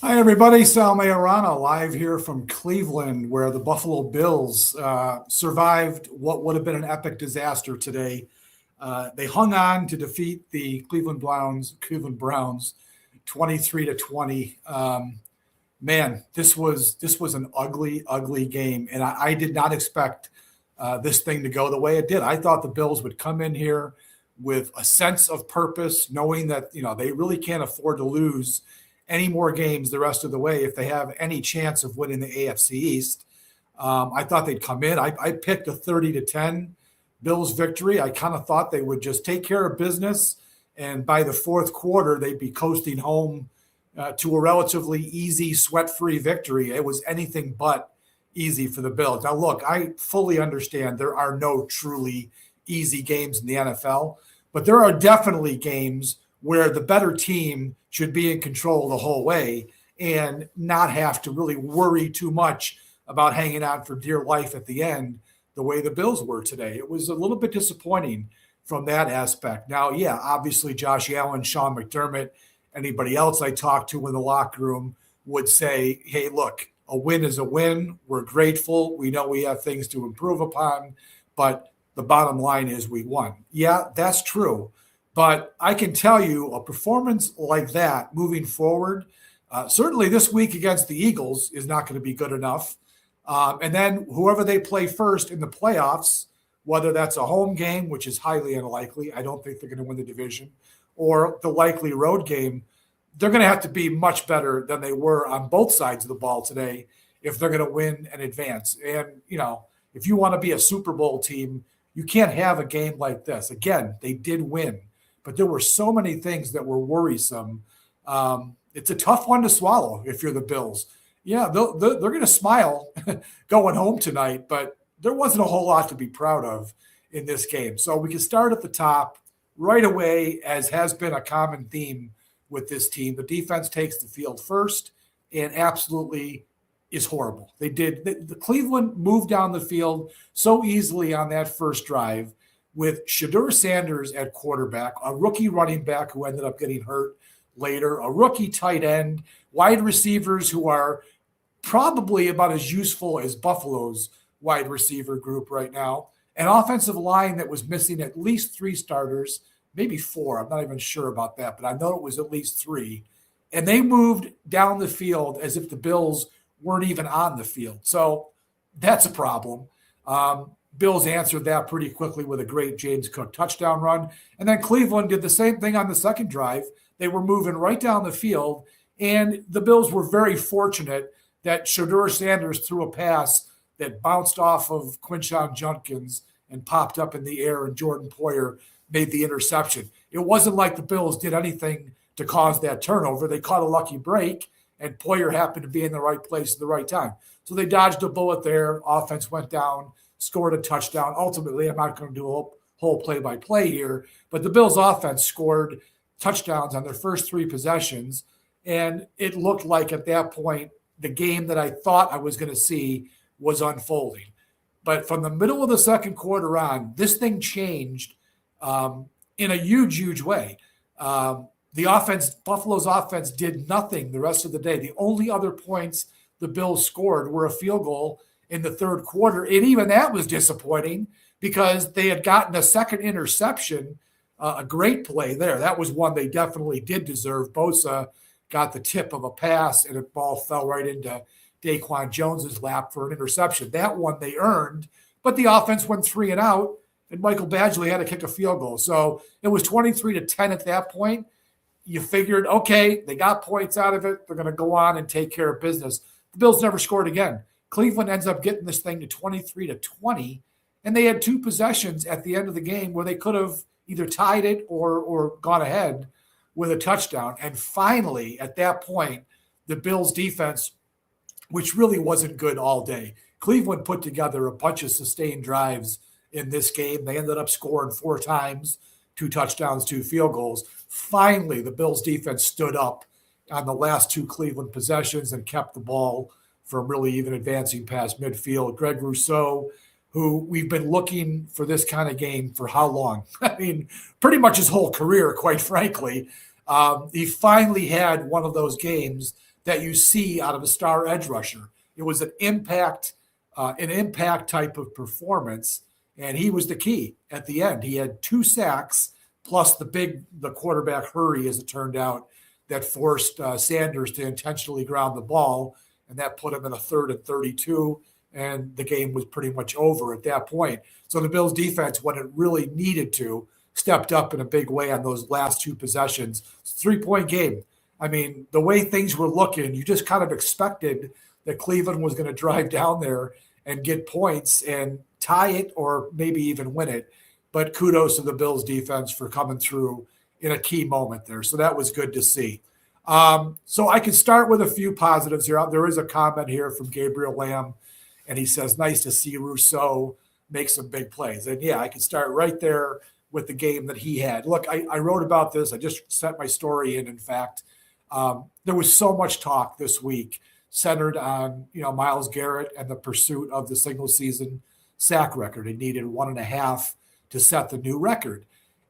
Hi, everybody. Sal Mayorana live here from Cleveland, where the Buffalo Bills survived what would have been an epic disaster today. They hung on to defeat the Cleveland Browns, 23-20. Man, this was an ugly, ugly game, and I did not expect this thing to go the way it did. I thought the Bills would come in here with a sense of purpose, knowing that they really can't afford to lose any more games the rest of the way if they have any chance of winning the AFC East. I thought they'd come in. I picked a 30-10 Bills victory. I kind of thought they would just take care of business, and by the fourth quarter, they'd be coasting home to a relatively easy, sweat-free victory. It was anything but easy for the Bills. Now, look, I fully understand there are no truly easy games in the NFL, but there are definitely games where the better team should be in control the whole way and not have to really worry too much about hanging on for dear life at the end the way the Bills were today. It was a little bit disappointing from that aspect. Now, yeah, obviously Josh Allen, Sean McDermott, anybody else I talked to in the locker room would say, hey, look, a win is a win. We're grateful. We know we have things to improve upon, but the bottom line is we won. Yeah, that's true. But I can tell you a performance like that moving forward, certainly this week against the Eagles is not going to be good enough. And then whoever they play first in the playoffs, whether that's a home game, which is highly unlikely, I don't think they're going to win the division, or the likely road game, they're going to have to be much better than they were on both sides of the ball today if they're going to win and advance. And, if you want to be a Super Bowl team, you can't have a game like this. Again, they did win, but there were so many things that were worrisome. It's a tough one to swallow if you're the Bills. Yeah, they're going to smile going home tonight, but there wasn't a whole lot to be proud of in this game. So we can start at the top right away, as has been a common theme with this team. The defense takes the field first and absolutely is horrible. The Cleveland moved down the field so easily on that first drive with Shedeur Sanders at quarterback, a rookie running back who ended up getting hurt later, a rookie tight end, wide receivers who are probably about as useful as Buffalo's wide receiver group right now, an offensive line that was missing at least three starters, maybe four. I'm not even sure about that, but I know it was at least three. And they moved down the field as if the Bills weren't even on the field. So that's a problem. Bills answered that pretty quickly with a great James Cook touchdown run. And then Cleveland did the same thing on the second drive. They were moving right down the field, and the Bills were very fortunate that Shedeur Sanders threw a pass that bounced off of Quinshon Judkins and popped up in the air, and Jordan Poyer made the interception. It wasn't like the Bills did anything to cause that turnover. They caught a lucky break, and Poyer happened to be in the right place at the right time. So they dodged a bullet there. Offense went down, scored a touchdown. Ultimately, I'm not going to do a whole play-by-play here, but the Bills' offense scored touchdowns on their first three possessions, and it looked like at that point the game that I thought I was going to see was unfolding. But from the middle of the second quarter on, this thing changed in a huge, huge way. Buffalo's offense did nothing the rest of the day. The only other points the Bills scored were a field goal in the third quarter. And even that was disappointing because they had gotten a second interception, a great play there. That was one they definitely did deserve. Bosa got the tip of a pass, and a ball fell right into Daquan Jones's lap for an interception. That one they earned, but the offense went 3 and out, and Michael Badgley had to kick a field goal. So it was 23-10 at that point. You figured, okay, they got points out of it. They're going to go on and take care of business. The Bills never scored again. Cleveland ends up getting this thing to 23-20, and they had two possessions at the end of the game where they could have either tied it or gone ahead with a touchdown. And finally, at that point, the Bills defense, which really wasn't good all day. Cleveland put together a bunch of sustained drives in this game. They ended up scoring 4 times, 2 touchdowns, 2 field goals. Finally, the Bills defense stood up on the last 2 Cleveland possessions and kept the ball from really even advancing past midfield. Greg Rousseau, who we've been looking for this kind of game for how long? I mean, pretty much his whole career, quite frankly. He finally had one of those games that you see out of a star edge rusher. It was an impact type of performance, and he was the key at the end. He had 2 sacks plus the quarterback hurry, as it turned out, that forced Sanders to intentionally ground the ball, and that put him in a 3rd and 32, and the game was pretty much over at that point. So the Bills defense, when it really needed to, stepped up in a big way on those last 2 possessions. It's a 3-point game. I mean, the way things were looking, you just kind of expected that Cleveland was going to drive down there and get points and tie it or maybe even win it. But kudos to the Bills defense for coming through in a key moment there. So that was good to see. So I can start with a few positives here. There is a comment here from Gabriel Lamb, and he says, nice to see Rousseau make some big plays. And yeah, I can start right there with the game that he had. Look, I wrote about this. I just sent my story in fact. There was so much talk this week centered on, Myles Garrett and the pursuit of the single season sack record. He needed 1.5 to set the new record.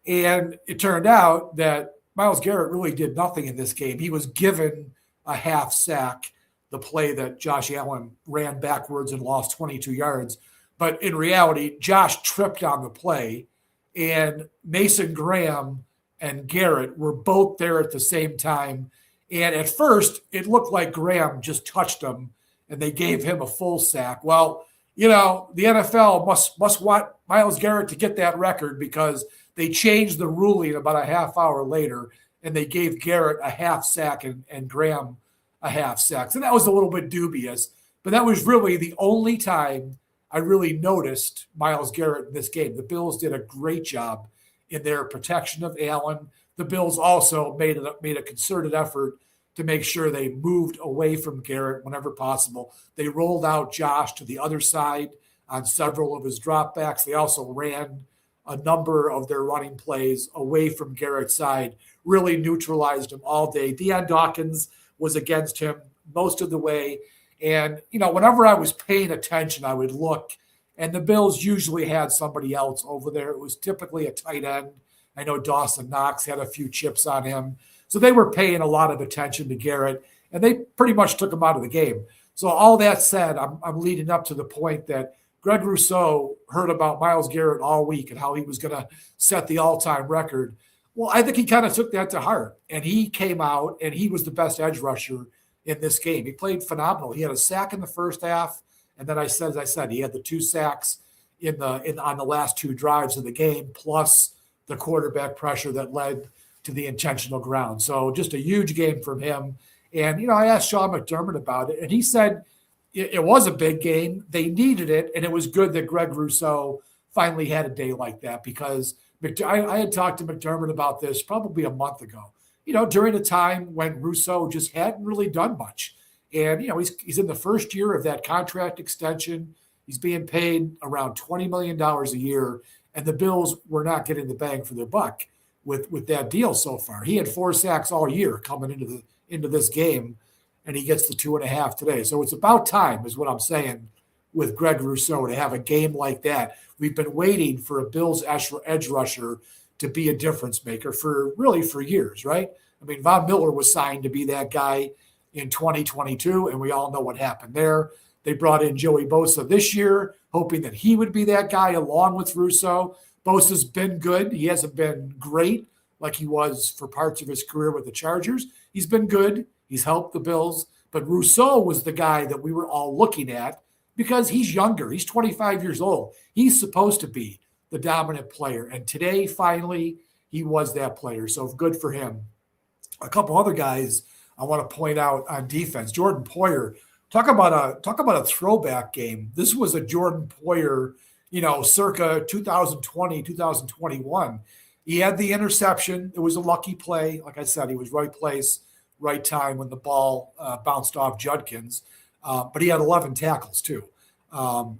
And it turned out that Myles Garrett really did nothing in this game. He was given a half sack, the play that Josh Allen ran backwards and lost 22 yards. But in reality, Josh tripped on the play, and Mason Graham and Garrett were both there at the same time. And at first, it looked like Graham just touched him, and they gave him a full sack. Well, the NFL must want Myles Garrett to get that record because they changed the ruling about a half hour later, and they gave Garrett a half sack and Graham a half sack. So that was a little bit dubious, but that was really the only time I really noticed Myles Garrett in this game. The Bills did a great job in their protection of Allen. The Bills also made a concerted effort to make sure they moved away from Garrett whenever possible. They rolled out Josh to the other side on several of his dropbacks. They also ran a number of their running plays away from Garrett's side, really neutralized him all day. Deion Dawkins was against him most of the way. And, whenever I was paying attention, I would look, and the Bills usually had somebody else over there. It was typically a tight end. I know Dawson Knox had a few chips on him. So they were paying a lot of attention to Garrett, and they pretty much took him out of the game. So all that said, I'm leading up to the point that Greg Rousseau heard about Myles Garrett all week and how he was going to set the all-time record. Well, I think he kind of took that to heart, and he came out, and he was the best edge rusher in this game. He played phenomenal. He had a sack in the first half, and then as I said, he had the 2 sacks on the last 2 drives of the game, plus the quarterback pressure that led to the intentional ground. So just a huge game from him. And, I asked Sean McDermott about it, and he said it was a big game. They needed it, and it was good that Greg Rousseau finally had a day like that because I had talked to McDermott about this probably a month ago, during a time when Rousseau just hadn't really done much. And, he's in the first year of that contract extension. He's being paid around $20 million a year, and the Bills were not getting the bang for their buck with that deal so far. He had 4 sacks all year coming into this game, and he gets the 2.5 today. So it's about time, is what I'm saying, with Greg Rousseau to have a game like that. We've been waiting for a Bills edge rusher to be a difference maker for years, right? I mean, Von Miller was signed to be that guy in 2022, and we all know what happened there. They brought in Joey Bosa this year, hoping that he would be that guy along with Rousseau. Bosa's been good. He hasn't been great like he was for parts of his career with the Chargers. He's been good. He's helped the Bills. But Rousseau was the guy that we were all looking at because he's younger. He's 25 years old. He's supposed to be the dominant player. And today, finally, he was that player. So good for him. A couple other guys I want to point out on defense. Jordan Poyer, talk about a throwback game. This was a Jordan Poyer, circa 2020, 2021. He had the interception. It was a lucky play. Like I said, he was right place, right time when the ball bounced off Judkins. But he had 11 tackles too.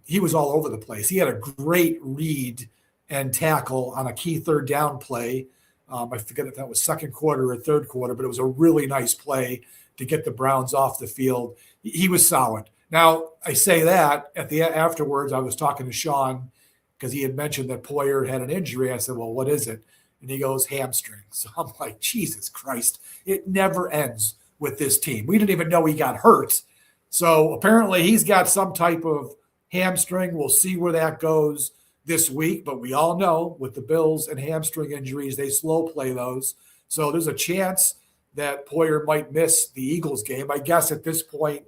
He was all over the place. He had a great read and tackle on a key 3rd down play. I forget if that was second quarter or third quarter, but it was a really nice play to get the Browns off the field. He was solid. Now, I say that afterwards, I was talking to Sean because he had mentioned that Poyer had an injury. I said, well, what is it? And he goes, hamstring. So I'm like, Jesus Christ, it never ends with this team. We didn't even know he got hurt. So apparently he's got some type of hamstring. We'll see where that goes this week. But we all know with the Bills and hamstring injuries, they slow play those. So there's a chance that Poyer might miss the Eagles game. I guess at this point,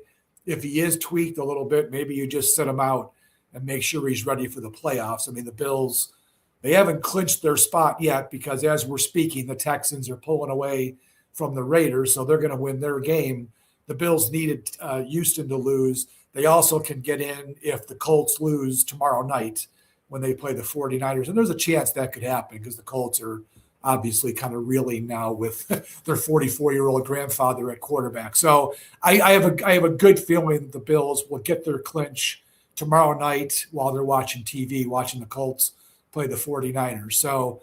if he is tweaked a little bit, maybe you just sit him out and make sure he's ready for the playoffs. I mean, the Bills, they haven't clinched their spot yet because as we're speaking, the Texans are pulling away from the Raiders, so they're going to win their game. The Bills needed Houston to lose. They also can get in if the Colts lose tomorrow night when they play the 49ers. And there's a chance that could happen because the Colts are obviously kind of reeling now with their 44-year-old grandfather at quarterback. So I have a good feeling that the Bills will get their clinch tomorrow night while they're watching TV, watching the Colts play the 49ers. So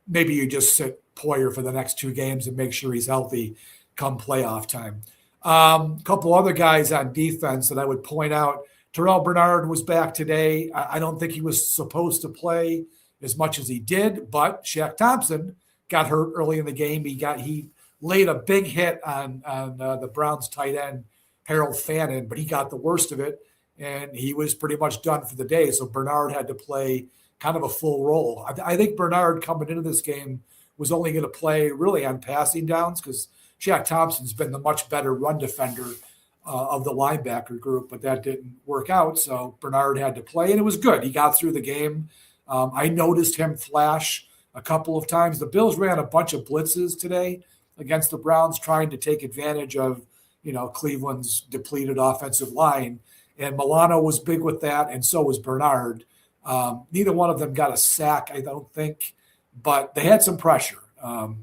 maybe you just sit Poyer for the next two games and make sure he's healthy come playoff time. A couple other guys on defense that I would point out. Terrell Bernard was back today. I don't think he was supposed to play as much as he did, but Shaq Thompson got hurt early in the game. He laid a big hit on the Browns tight end, Harold Fannin, but he got the worst of it, and he was pretty much done for the day. So Bernard had to play kind of a full role. I think Bernard coming into this game was only going to play really on passing downs because Shaq Thompson's been the much better run defender of the linebacker group, but that didn't work out. So Bernard had to play, and it was good. He got through the game. I noticed him flash a couple of times. The Bills ran a bunch of blitzes today against the Browns, trying to take advantage of, Cleveland's depleted offensive line. And Milano was big with that, and so was Bernard. Neither one of them got a sack, I don't think, but they had some pressure.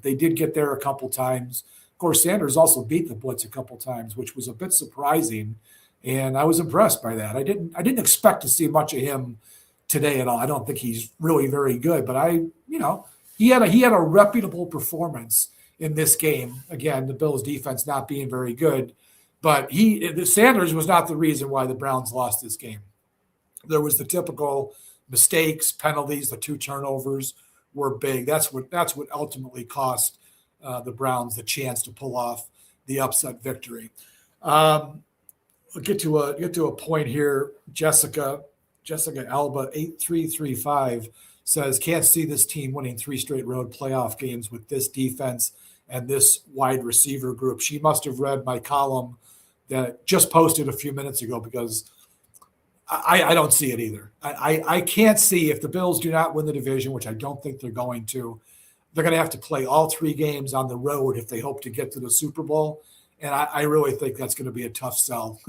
They did get there a couple times. Of course, Sanders also beat the blitz a couple times, which was a bit surprising, and I was impressed by that. I didn't expect to see much of him today at all. I don't think he's really very good, but he had a reputable performance in this game. Again, the Bills defense not being very good, but Sanders was not the reason why the Browns lost this game. There was the typical mistakes, penalties, the 2 turnovers were big. That's what ultimately cost the Browns the chance to pull off the upset victory. We'll get to a point here. Jessica Alba 8335 says, can't see this team winning 3 straight road playoff games with this defense and this wide receiver group. She must have read my column that just posted a few minutes ago because I don't see it either. I can't see if the Bills do not win the division, which I don't think they're going to. They're going to have to play all 3 games on the road if they hope to get to the Super Bowl. And I really think that's going to be a tough sell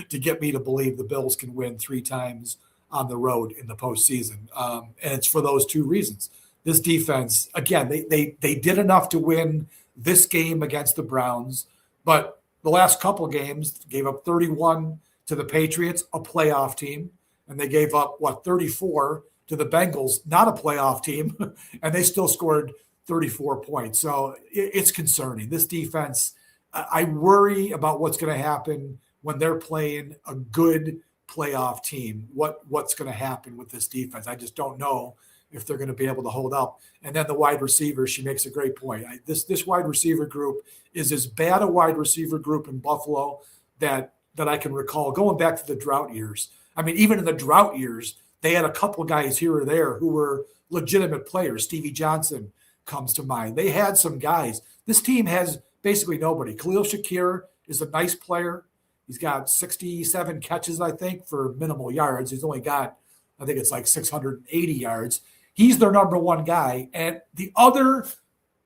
to get me to believe the Bills can win 3 times on the road in the postseason. And it's for those 2 reasons. This defense, again, they did enough to win this game against the Browns, but the last couple games gave up 31 to the Patriots, a playoff team, and they gave up, 34 to the Bengals, not a playoff team, and they still scored 34 points. So it's concerning. This defense, I worry about what's going to happen when they're playing a good playoff team. What's going to happen with this defense? I just don't know if they're going to be able to hold up. And then the wide receivers, she makes a great point. This wide receiver group is as bad a wide receiver group in Buffalo that I can recall going back to the drought years. I mean, even in the drought years, they had a couple guys here or there who were legitimate players. Stevie Johnson comes to mind. They had some guys. This team has basically nobody. Khalil Shakir is a nice player. He's got 67 catches, I think, for minimal yards. He's only got, I think it's like 680 yards. He's their number one guy. And the other,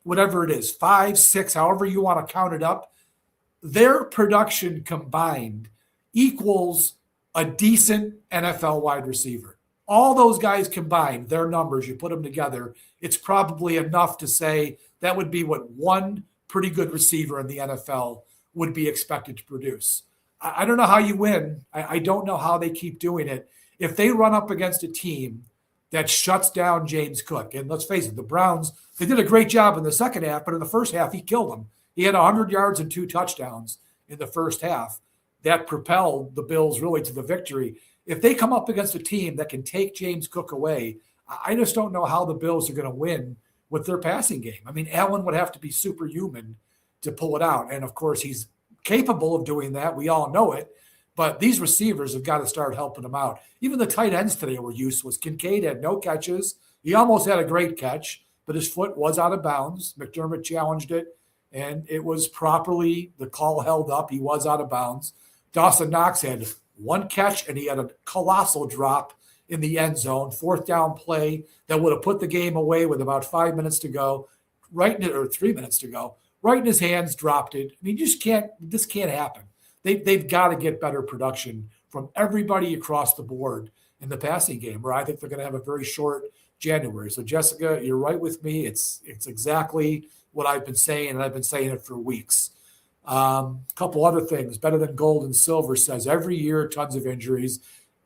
whatever it is, 5, 6, however you want to count it up, their production combined equals a decent NFL wide receiver. All those guys combined, their numbers, you put them together, it's probably enough to say that would be what one pretty good receiver in the NFL would be expected to produce. I don't know how you win. I don't know how they keep doing it. If they run up against a team that shuts down James Cook, and let's face it, the Browns, they did a great job in the second half, but in the first half, he killed them. He had 100 yards and 2 touchdowns in the first half. That propelled the Bills really to the victory. If they come up against a team that can take James Cook away, I just don't know how the Bills are going to win with their passing game. I mean, Allen would have to be superhuman to pull it out. And of course, he's capable of doing that. We all know it. But these receivers have got to start helping him out. Even the tight ends today were useless. Kincaid had no catches. He almost had a great catch, but his foot was out of bounds. McDermott challenged it, and it was properly, the call held up. He was out of bounds. Dawson Knox had one catch, and he had a colossal drop in the end zone, fourth down play that would have put the game away with about 5 minutes to go, or 3 minutes to go. Right in his hands, dropped it. I mean, this can't happen. They've got to get better production from everybody across the board in the passing game, or I think they're going to have a very short January. So, Jessica, you're right with me. It's exactly what I've been saying, and I've been saying it for weeks. Couple other things. Better Than Gold and Silver says every year, tons of injuries.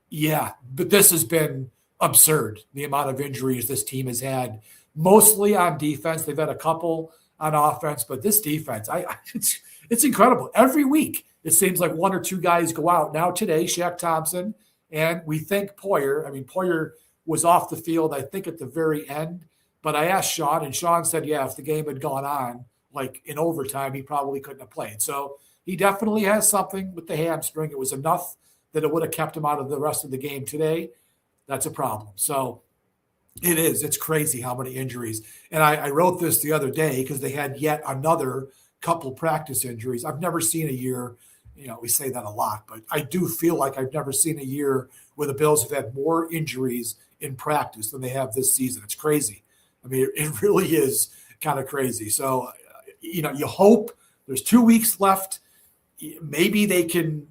Yeah, but this has been absurd, the amount of injuries this team has had, mostly on defense. They've had a couple on offense, but this defense, it's incredible. Every week, it seems like one or two guys go out. Now today, Shaq Thompson, and we think Poyer. I mean, Poyer was off the field, I think, at the very end. But I asked Sean, and Sean said, yeah, if the game had gone on, like in overtime, he probably couldn't have played. So he definitely has something with the hamstring. It was enough that it would have kept him out of the rest of the game today. That's a problem. So it is. It's crazy how many injuries. And I wrote this the other day because they had yet another couple practice injuries. I've never seen a year. We say that a lot, but I do feel like I've never seen a year where the Bills have had more injuries in practice than they have this season. It's crazy. I mean, it really is kind of crazy. So, you hope there's 2 weeks left. Maybe they can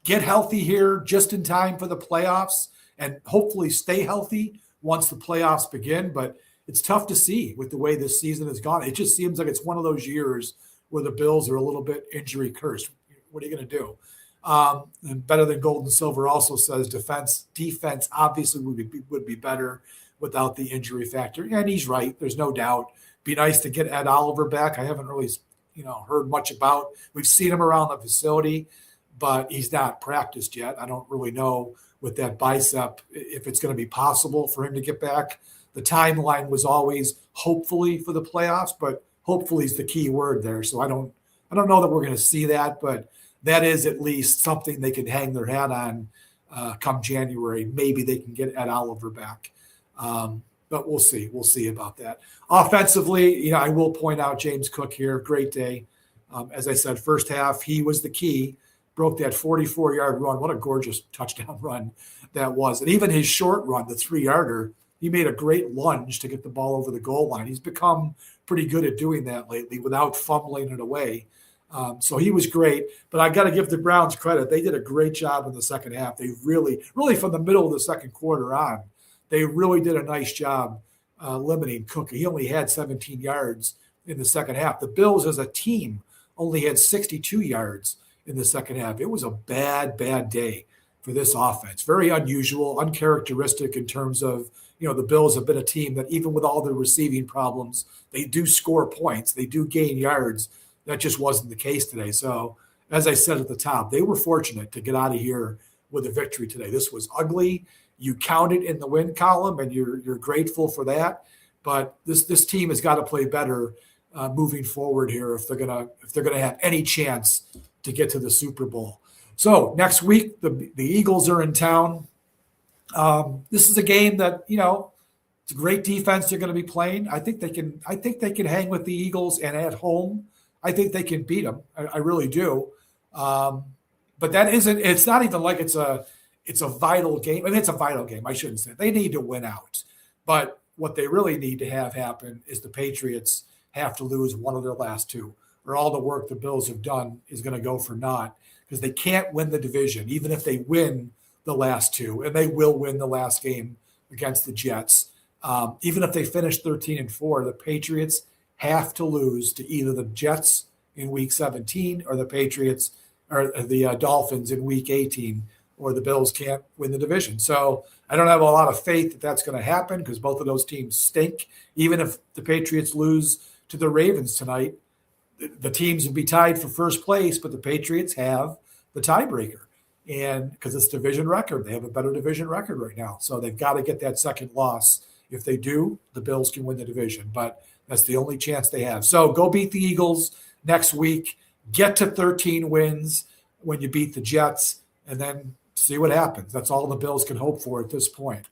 get healthy here just in time for the playoffs and hopefully stay healthy once the playoffs begin. But it's tough to see with the way this season has gone. It just seems like it's one of those years where the Bills are a little bit injury cursed. What are you going to do? And Better Than Gold and Silver also says defense obviously would be better without the injury factor. And he's right. There's no doubt. Be nice to get Ed Oliver back. I haven't really, heard much about. We've seen him around the facility, but he's not practiced yet. I don't really know with that bicep if it's going to be possible for him to get back. The timeline was always hopefully for the playoffs, but hopefully is the key word there. So I don't know that we're going to see that, but that is at least something they can hang their hat on come January. Maybe they can get Ed Oliver back. But we'll see. We'll see about that. Offensively, I will point out James Cook here. Great day. As I said, first half, he was the key. Broke that 44-yard run. What a gorgeous touchdown run that was. And even his short run, the 3-yarder, he made a great lunge to get the ball over the goal line. He's become pretty good at doing that lately without fumbling it away. So he was great. But I got to give the Browns credit. They did a great job in the second half. They really from the middle of the second quarter on, they really did a nice job limiting Cook. He only had 17 yards in the second half. The Bills as a team only had 62 yards in the second half. It was a bad day for this offense. Very unusual, uncharacteristic in terms of, the Bills have been a team that even with all their receiving problems, they do score points. They do gain yards. That just wasn't the case today. So as I said at the top, they were fortunate to get out of here with a victory today. This was ugly. You count it in the win column, and you're grateful for that. But this team has got to play better moving forward here if they're gonna have any chance to get to the Super Bowl. So next week the Eagles are in town. This is a game that it's a great defense they're going to be playing. I think they can hang with the Eagles, and at home I think they can beat them. I really do. But it's not even like it's a vital game. I mean, it's a vital game. I shouldn't say they need to win out. But what they really need to have happen is the Patriots have to lose one of their last two, or all the work the Bills have done is going to go for naught, because they can't win the division, even if they win the last two, and they will win the last game against the Jets. Even if they finish 13-4, the Patriots have to lose to either the Jets in Week 17 or the Patriots or the Dolphins in Week 18, or the Bills can't win the division. So I don't have a lot of faith that that's going to happen, because both of those teams stink. Even if the Patriots lose to the Ravens tonight, the teams would be tied for first place, but the Patriots have the tiebreaker. And because it's division record, they have a better division record right now. So they've got to get that second loss If they do, the Bills can win the division, but that's the only chance they have. So go beat the Eagles next week, get to 13 wins when you beat the Jets, and then see what happens. That's all the Bills can hope for at this point.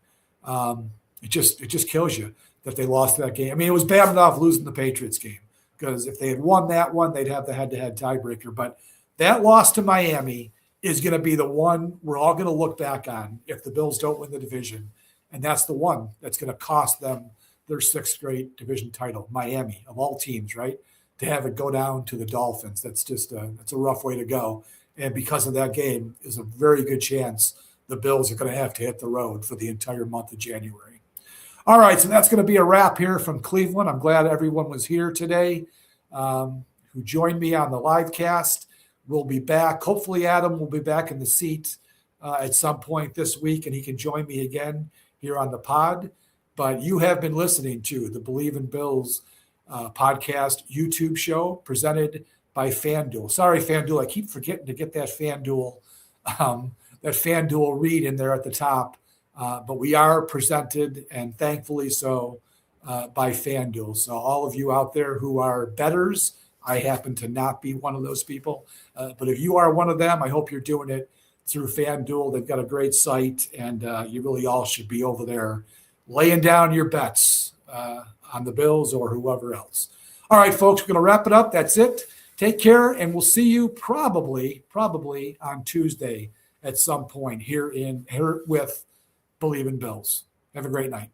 It just kills you that they lost that game. I mean, it was bad enough losing the Patriots game, because if they had won that one, they'd have the head-to-head tiebreaker. But that loss to Miami is going to be the one we're all going to look back on if the Bills don't win the division. And that's the one that's going to cost them their sixth straight division title. Miami, of all teams, right? To have it go down to the Dolphins, that's a rough way to go. And because of that game, is a very good chance the Bills are going to have to hit the road for the entire month of January. All right, so that's going to be a wrap here from Cleveland. I'm glad everyone was here today who joined me on the live cast. We'll be back. Hopefully, Adam will be back in the seat at some point this week, and he can join me again here on the pod. But you have been listening to the Believe in Bills podcast YouTube show presented by FanDuel. Sorry, FanDuel, I keep forgetting to get that FanDuel read in there at the top. But we are presented, and thankfully so, by FanDuel. So all of you out there who are bettors, I happen to not be one of those people. But if you are one of them, I hope you're doing it through FanDuel. They've got a great site, and you really all should be over there laying down your bets on the Bills or whoever else. All right, folks, we're going to wrap it up. That's it. Take care, and we'll see you probably on Tuesday at some point here with Believe in Bills. Have a great night.